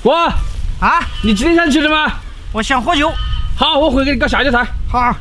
哥，啊，你今天想吃什么？我想喝酒。好，我会给你搞下酒菜。好。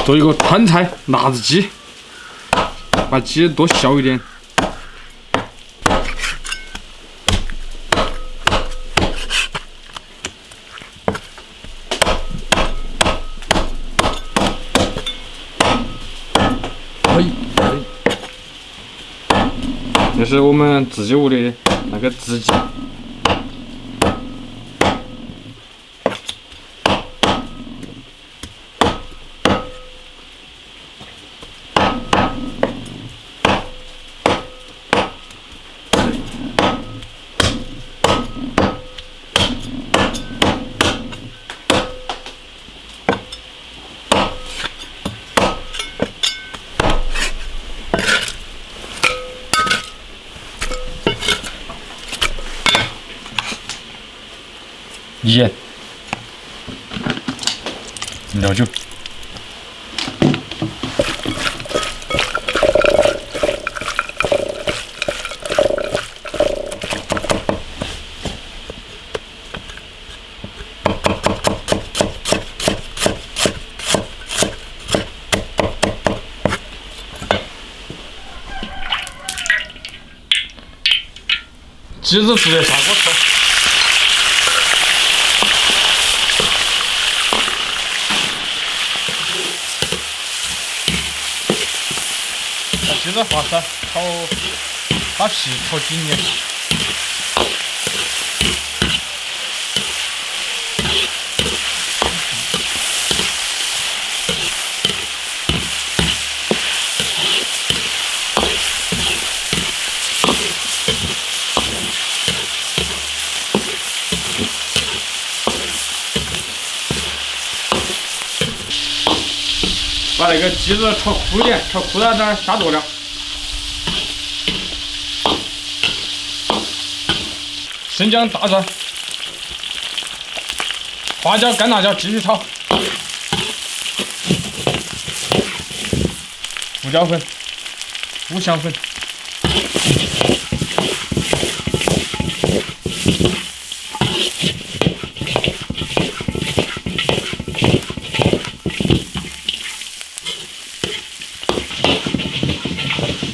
做一个川菜辣子鸡，把鸡多削一点。可以。这是我们自己屋的那个子鸡。盐、料酒，鸡子直接下锅炒。鸡子花生炒，把皮炒紧点。把那个鸡子炒枯点，炒枯了点下剁料。生姜、大蒜、花椒、干辣椒继续炒，胡椒粉、五香粉，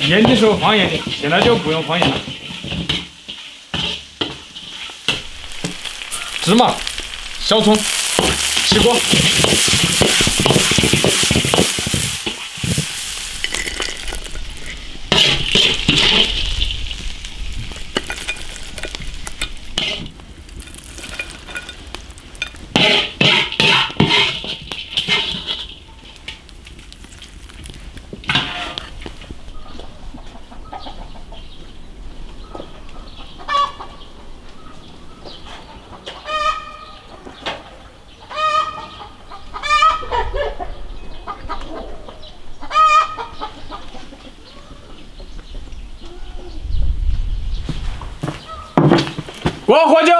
腌的时候放盐的，现在就不用放盐了。芝麻、小葱，起锅。给我喝酒。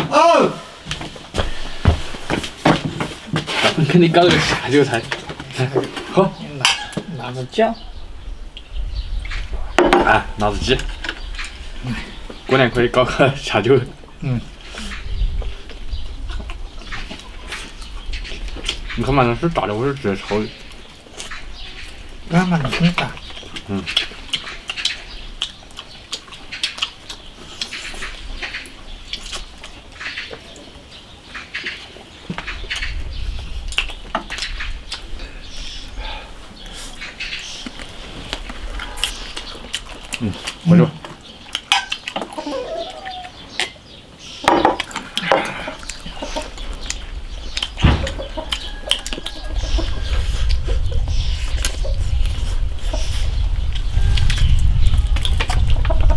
哦。我给你搞了个下酒菜，喝。辣子鸡。啊，辣子鸡。过年可以搞个下酒。嗯。你看嘛，那是炸的，我是直接炒的。干嘛很大？嗯。喝酒。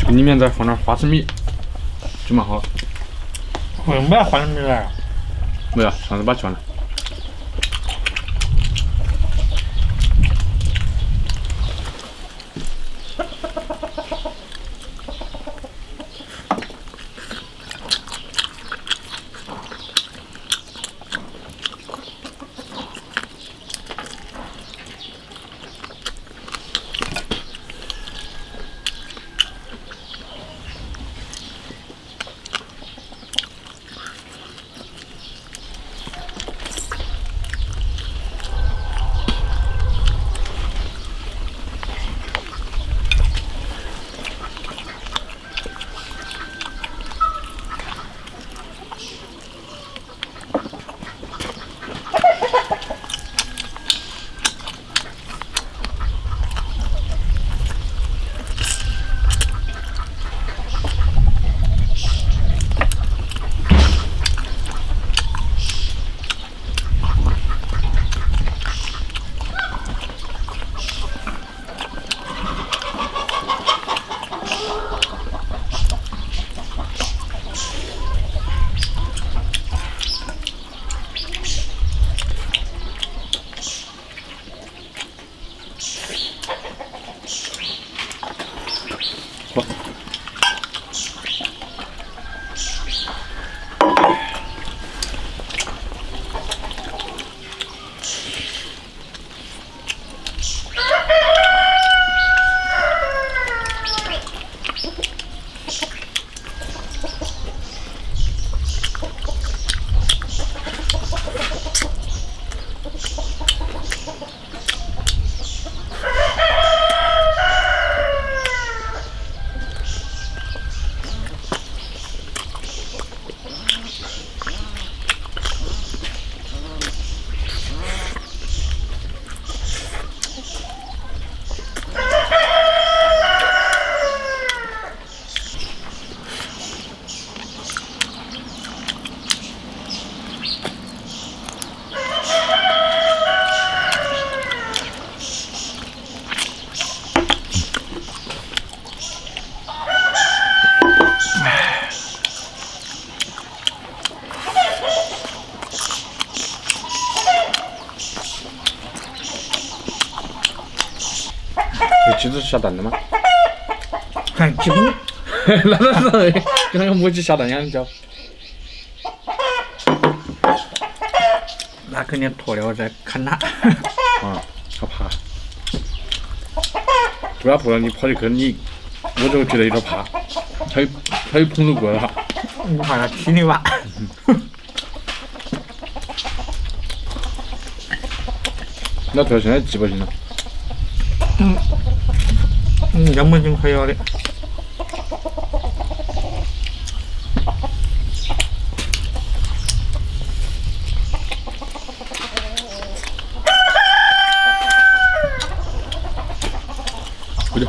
里面再放点花生米，就蛮好。为什么要花生米了？没有，上次把全了。鸡子是下蛋的吗？看鸡公，那是跟那个母鸡下蛋一样叫。那肯定脱了再看它。啊，好怕。不要破了，你跑去跟你，我就觉得有点怕。它有碰到过了。我怕它踢你吧。那头现在鸡不行了。要么就可以的。回去。